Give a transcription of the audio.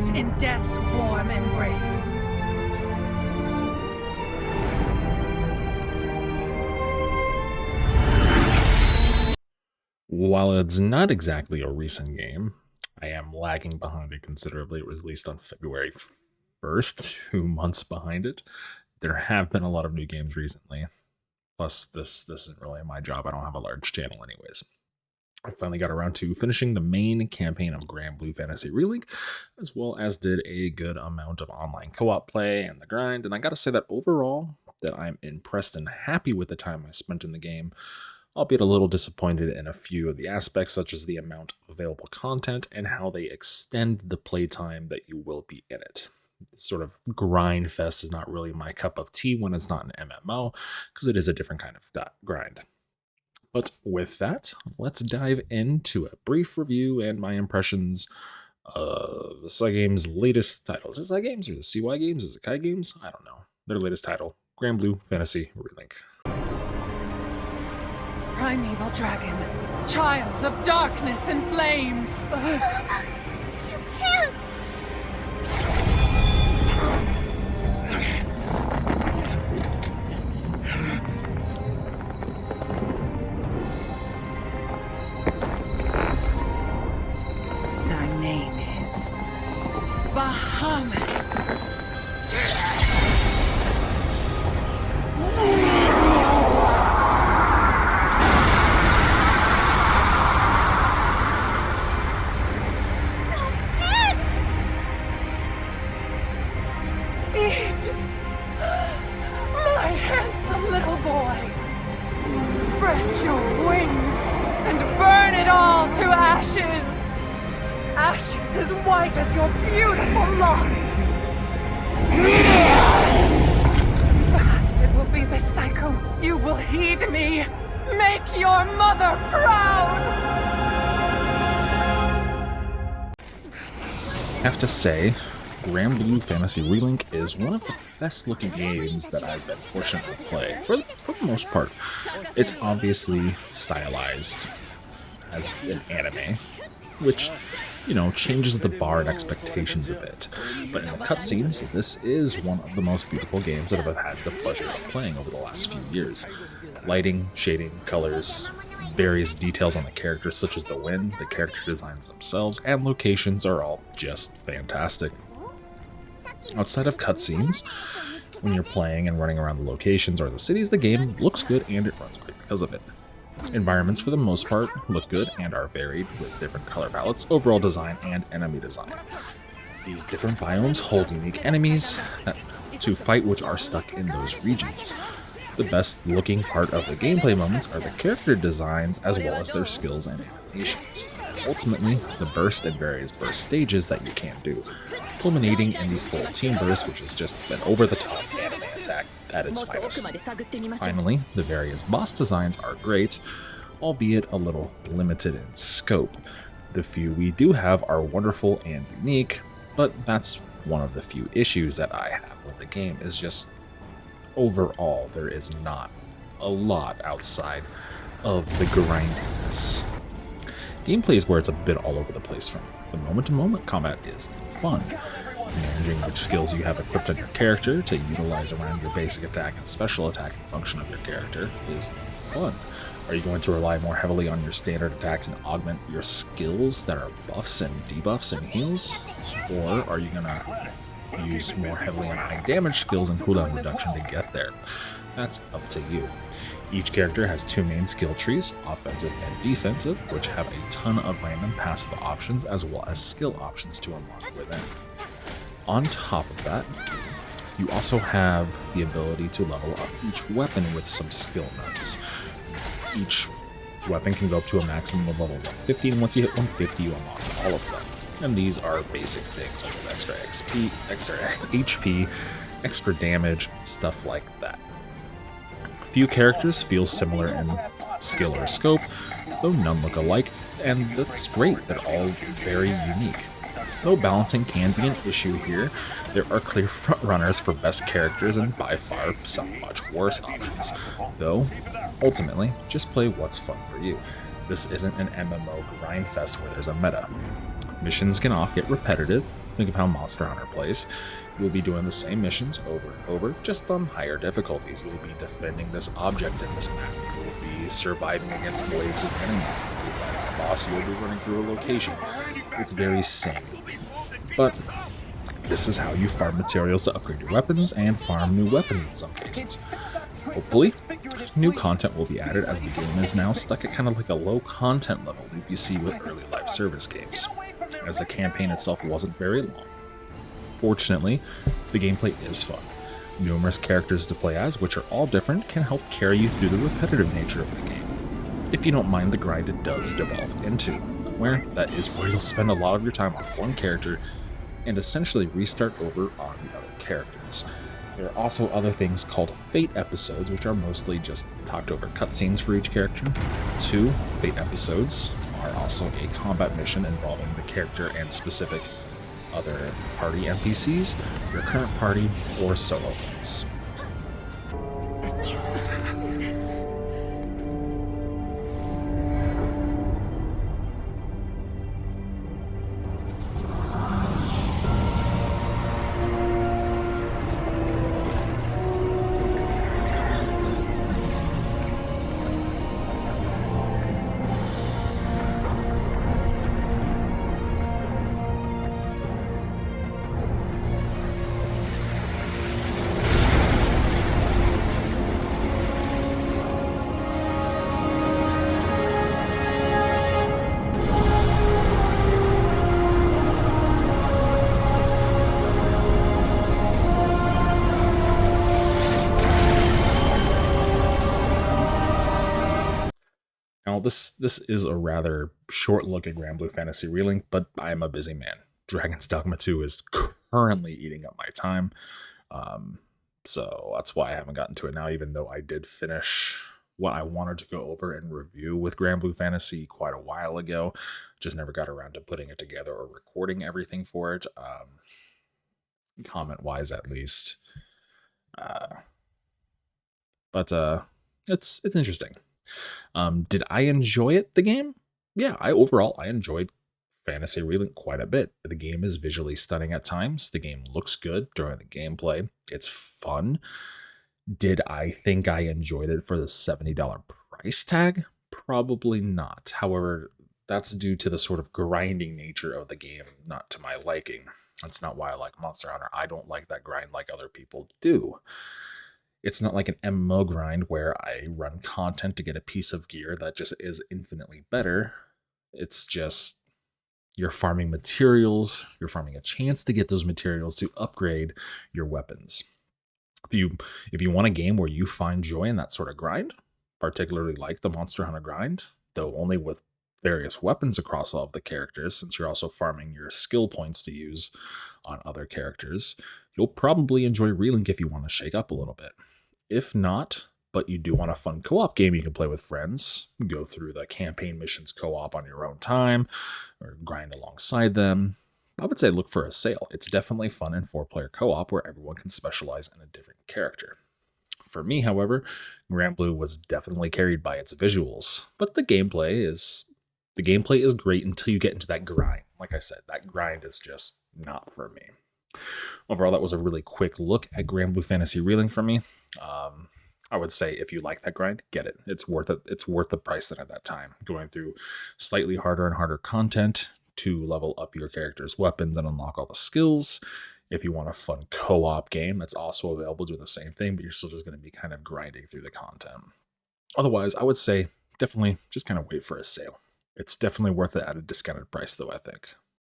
in death's warm embrace. While it's not exactly a recent game, I am lagging behind it considerably. It was released on February 1st, 2 months behind it. There have been a lot of new games recently. Plus, this isn't really my job. I don't have a large channel anyways. I finally got around to finishing the main campaign of Granblue Fantasy Relink, as well as did a good amount of online co-op play and the grind, and I gotta say that overall, that I'm impressed and happy with the time I spent in the game, albeit a little disappointed in a few of the aspects, such as the amount of available content and how they extend the playtime that you will be in it. This sort of grind fest is not really my cup of tea when it's not an MMO, because it is a different kind of grind. But with that, let's dive into a brief review and my impressions of Cygames' latest titles. Is it Cygames or is it CY Games? Is it Kai Games? I don't know. Their latest title, Granblue Fantasy Relink. Primeval dragon, child of darkness and flames. You can't! Thy name is Bahamut. Eat! My handsome little boy! Spread your wings and burn it all to ashes! Ashes as white as your beautiful locks! Perhaps it will be the cycle. You will heed me! Make your mother proud! I have to say, Granblue Fantasy Relink is one of the best looking games that I've been fortunate to play, for the most part. It's obviously stylized as an anime, which, changes the bar and expectations a bit. But in the cutscenes, this is one of the most beautiful games that I've had the pleasure of playing over the last few years. Lighting, shading, colors, various details on the characters such as the wind, the character designs themselves, and locations are all just fantastic. Outside of cutscenes, when you're playing and running around the locations or the cities, the game looks good and it runs great because of it. Environments, for the most part, look good and are varied with different color palettes, overall design, and enemy design. These different biomes hold unique enemies to fight which are stuck in those regions. The best looking part of the gameplay moments are the character designs as well as their skills and animations. Ultimately, the burst and various burst stages that you can do, culminating in the full team burst, which is just an over-the-top anime attack at its finest. Finally, the various boss designs are great, albeit a little limited in scope. The few we do have are wonderful and unique, but that's one of the few issues that I have with the game, is just overall there is not a lot outside of the grindiness. Gameplay is where it's a bit all over the place from. The moment-to-moment combat is fun. Managing which skills you have equipped on your character to utilize around your basic attack and special attacking function of your character is fun. Are you going to rely more heavily on your standard attacks and augment your skills that are buffs and debuffs and heals? Or are you going to use more heavily on high damage skills and cooldown reduction to get there? That's up to you. Each character has two main skill trees, offensive and defensive, which have a ton of random passive options as well as skill options to unlock within. On top of that, you also have the ability to level up each weapon with some skill nodes. Each weapon can go up to a maximum of level 150, and once you hit 150, you unlock all of them. And these are basic things such as extra XP, extra HP, extra damage, stuff like that. Few characters feel similar in skill or scope, though none look alike, and that's great, they're all very unique. Though balancing can be an issue here, there are clear frontrunners for best characters and by far some much worse options, though ultimately just play what's fun for you. This isn't an MMO grindfest where there's a meta. Missions can often get repetitive, Think of how Monster Hunter plays. You'll be doing the same missions over and over, just on higher difficulties. You'll be defending this object in this map. You'll be surviving against waves of enemies. You'll be fighting a boss. You'll be running through a location. It's very same. But this is how you farm materials to upgrade your weapons and farm new weapons in some cases. Hopefully, new content will be added, as the game is now stuck at kind of like a low content level loop you see with early live service games, as the campaign itself wasn't very long. Fortunately, the gameplay is fun. Numerous characters to play as, which are all different, can help carry you through the repetitive nature of the game, if you don't mind the grind it does develop into, where that is where you'll spend a lot of your time on one character and essentially restart over on the other characters. There are also other things called Fate episodes, which are mostly just talked over cutscenes for each character. 2 Fate episodes are also a combat mission involving the character and specific other party NPCs, your current party, or solo fights. Now, this is a rather short look at Granblue Fantasy Relink, but I am a busy man. Dragon's Dogma 2 is currently eating up my time, so that's why I haven't gotten to it now, even though I did finish what I wanted to go over and review with Granblue Fantasy quite a while ago. Just never got around to putting it together or recording everything for it, comment-wise at least. But it's interesting. Did I enjoy it, the game? Yeah, I enjoyed Fantasy Relink quite a bit. The game is visually stunning at times. The game looks good during the gameplay. It's fun. Did I think I enjoyed it for the $70 price tag? Probably not. However, that's due to the sort of grinding nature of the game, not to my liking. That's not why I like Monster Hunter. I don't like that grind like other people do. It's not like an MMO grind where I run content to get a piece of gear that just is infinitely better. It's just you're farming materials, you're farming a chance to get those materials to upgrade your weapons. If you want a game where you find joy in that sort of grind, particularly like the Monster Hunter grind, though only with various weapons across all of the characters, since you're also farming your skill points to use on other characters, you'll probably enjoy Relink if you want to shake up a little bit. If not, but you do want a fun co-op game you can play with friends, go through the campaign missions co-op on your own time, or grind alongside them, I would say look for A Sail. It's definitely fun in 4-player co-op where everyone can specialize in a different character. For me, however, Granblue was definitely carried by its visuals, but the gameplay is great until you get into that grind. Like I said, that grind is just not for me. Overall, that was a really quick look at Granblue Fantasy Relink for me. I would say if you like that grind, get it. It's worth it. It's worth the price at that time. Going through slightly harder and harder content to level up your character's weapons and unlock all the skills. If you want a fun co-op game, that's also available doing the same thing, but you're still just going to be kind of grinding through the content. Otherwise, I would say definitely just kind of wait for A Sale. It's definitely worth it at a discounted price, though, I think.